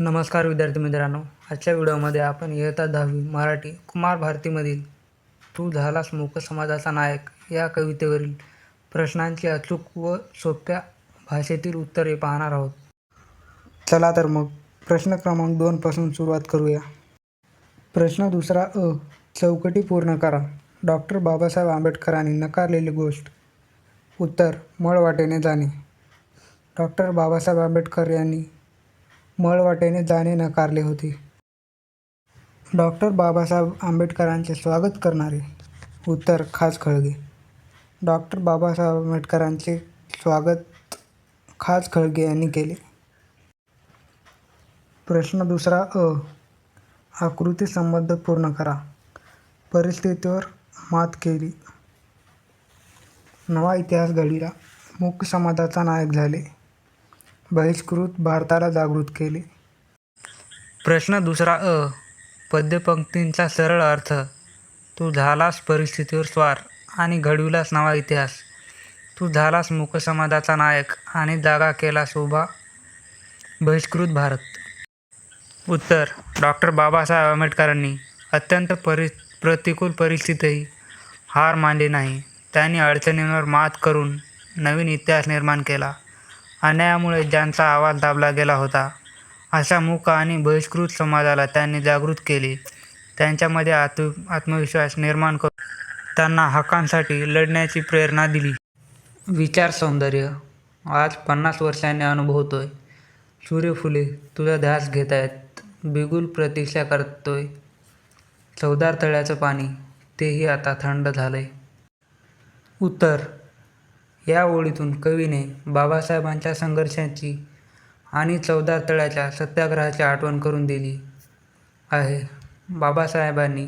नमस्कार विद्यार्थी मित्रांनो, आजच्या व्हिडिओमध्ये आपण इयत्ता 10वी मराठी कुमार भारतीमधील तू झालास मूक समाजाचा नायक या कवितेवरील प्रश्नांची अचूक व सोप्या भाषेतील उत्तरे पाहणार आहोत. चला तर मग प्रश्न क्रमांक 2 पासून सुरुवात करूया. प्रश्न दुसरा अ. चौकटी पूर्ण करा. डॉक्टर बाबासाहेब आंबेडकरांनी नकारलेली गोष्ट. उत्तर: मळवाटेने जाणे. डॉक्टर बाबासाहेब आंबेडकर यांनी मळवाटेने जाणे नकारले होते. डॉक्टर बाबासाहेब आंबेडकरांचे स्वागत करणारे. उत्तर: खास खळगे. डॉक्टर बाबासाहेब आंबेडकरांचे स्वागत खास खळगे यांनी केले. प्रश्न दुसरा अ. आकृती संबंध पूर्ण करा. परिस्थितीवर मात केली. नवा इतिहास घडविला. मूक समाजाचा नायक झाले. बहिष्कृत भारताला जागृत केले. प्रश्न दुसरा अ. पद्यपंक्तींचा सरळ अर्थ. तू झालास परिस्थितीवर स्वार आणि घडविलास नवा इतिहास. तू झालास मूक समाजाचा नायक आणि जागा केलास उभा बहिष्कृत भारत. उत्तर: डॉक्टर बाबासाहेब आंबेडकरांनी अत्यंत प्रतिकूल परिस्थितीतही हार मानली नाही. त्यांनी अडचणींवर मात करून नवीन इतिहास निर्माण केला. अन्यायामुळे ज्यांचा आवाज दाबला गेला होता अशा मूक आणि बहिष्कृत समाजाला त्यांनी जागृत केले. त्यांच्यामध्ये आत्मविश्वास निर्माण करून त्यांना हक्कांसाठी लढण्याची प्रेरणा दिली. विचार सौंदर्य. आज 50 वर्षांनी अनुभवतोय. सूर्यफुले तुझा ध्यास घेतायत. बिगुल प्रतीक्षा करतोय. चवदार तळ्याचं पाणी तेही आता थंड झालंय. उत्तर: या ओळीतून कवीने बाबासाहेबांच्या संघर्षाची आणि चवदार तळ्याच्या सत्याग्रहाची आठवण करून दिली आहे. बाबासाहेबांनी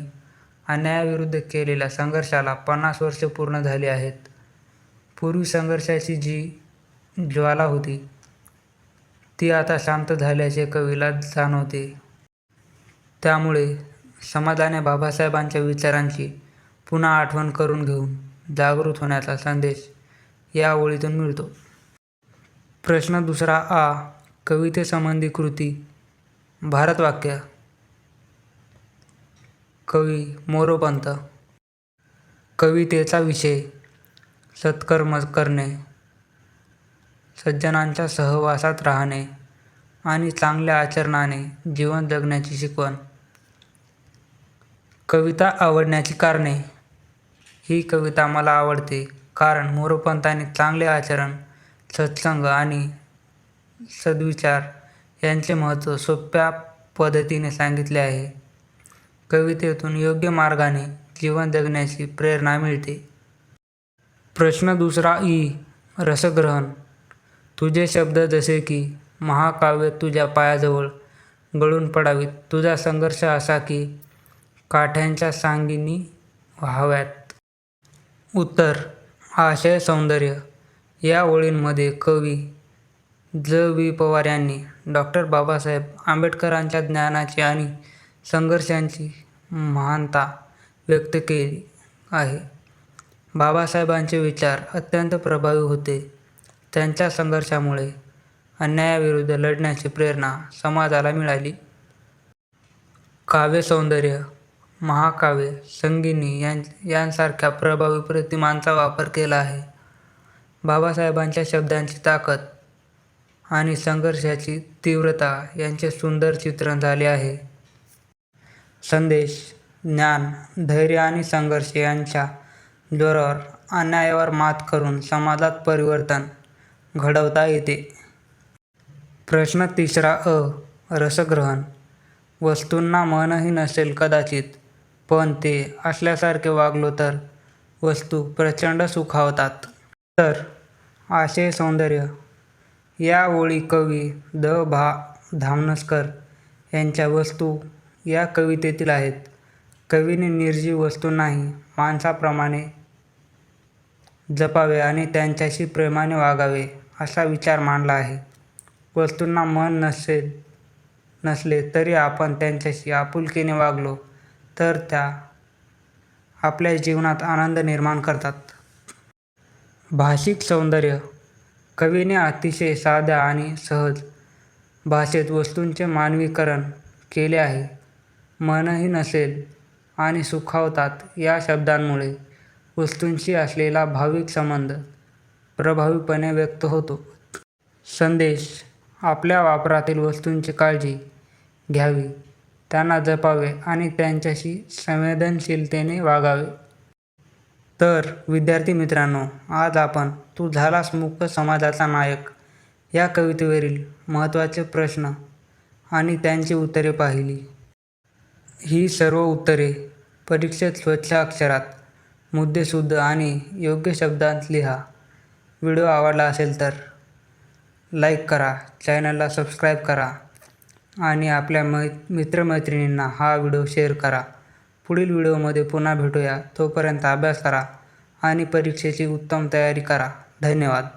अन्यायाविरुद्ध केलेल्या संघर्षाला 50 वर्षे पूर्ण झाली आहेत. पूर्वी संघर्षाची जी ज्वाला होती ती आता शांत झाल्याचे कवीला जाणवते. त्यामुळे समाजाने बाबासाहेबांच्या विचारांची पुन्हा आठवण करून घेऊन जागृत होण्याचा संदेश या ओळीतून मिळतो. प्रश्न दुसरा आ. कवितेसंबंधी कृती. भारतवाक्य. कवी मोरोपंत. कवितेचा विषय सत्कर्म करणे, सज्जनांच्या सहवासात राहणे आणि चांगल्या आचरणाने जीवन जगण्याची शिकवण. कविता आवडण्याची कारणे. ही कविता मला आवडते कारण मोरोपंतांनी चांगले आचरण, सत्संग आणि सद्विचार यांचे महत्त्व सोप्या पद्धतीने सांगितले आहे. कवितेतून योग्य मार्गाने जीवन जगण्याची प्रेरणा मिळते. प्रश्न दुसरा ई. रसग्रहण. तुझे शब्द जसे की महाकाव्य तुझ्या पायाजवळ गळून पडावीत. तुझा संघर्ष असा की काठ्यांच्या सांगीनी व्हाव्यात. उत्तर: आशय सौंदर्य. या ओळींमध्ये कवी ज. वि. पवार यांनी डॉक्टर बाबासाहेब आंबेडकरांच्या ज्ञानाची आणि संघर्षांची महानता व्यक्त केली आहे. बाबासाहेबांचे विचार अत्यंत प्रभावी होते. त्यांच्या संघर्षामुळे अन्यायाविरुद्ध लढण्याची प्रेरणा समाजाला मिळाली. काव्यसौंदर्य. महाकाव्य, संगिनी यांसारख्या प्रभावी प्रतिमांचा वापर केला आहे. बाबासाहेबांच्या शब्दांची ताकद आणि संघर्षाची तीव्रता यांचे सुंदर चित्रण झाले आहे. संदेश. ज्ञान, धैर्य आणि संघर्ष यांच्या जोरावर अन्यायावर मात करून समाजात परिवर्तन घडवता येते. प्रश्न तिसरा अ. रसग्रहण. वस्तूंना मनही नसेल कदाचित, पण ते असल्यासारखे वागलो तर वस्तू प्रचंड सुखावतात. तर आशय सौंदर्य. या ओळी कवी द. भा. धामनसकर यांच्या वस्तू या कवितेतील आहेत. कवीने निर्जीव वस्तूंनाही माणसाप्रमाणे जपावे आणि त्यांच्याशी प्रेमाने वागावे असा विचार मांडला आहे. वस्तूंना मन नसले तरी आपण त्यांच्याशी आपुलकीने वागलो तर त्या आपल्या जीवनात आनंद निर्माण करतात. भाषिक सौंदर्य. कवीने अतिशय साध्या आणि सहज भाषेत वस्तूंचे मानवीकरण केले आहे. मनही नसेल आणि सुखावतात या शब्दांमुळे वस्तूंशी असलेला भाविक संबंध प्रभावीपणे व्यक्त होतो. संदेश: आपल्या वापरातील वस्तूंची काळजी घ्यावी, त्यांना जपावे आणि त्यांच्याशी संवेदनशीलतेने वागावे. तर विद्यार्थी मित्रांनो, आज आपण तू झालास मूक समाजाचा नायक या कवितेवरील महत्त्वाचे प्रश्न आणि त्यांची उत्तरे पाहिली. ही सर्व उत्तरे परीक्षेत स्वच्छ अक्षरात, मुद्देसूद आणि योग्य शब्दांत लिहा. व्हिडिओ आवडला असेल तर लाईक करा, चॅनलला सबस्क्राईब करा आणि आपल्या मित्रमैत्रिणींना हा व्हिडिओ शेअर करा. पुढील व्हिडिओमध्ये पुन्हा भेटूया. तोपर्यंत अभ्यास करा आणि परीक्षेची उत्तम तयारी करा. धन्यवाद.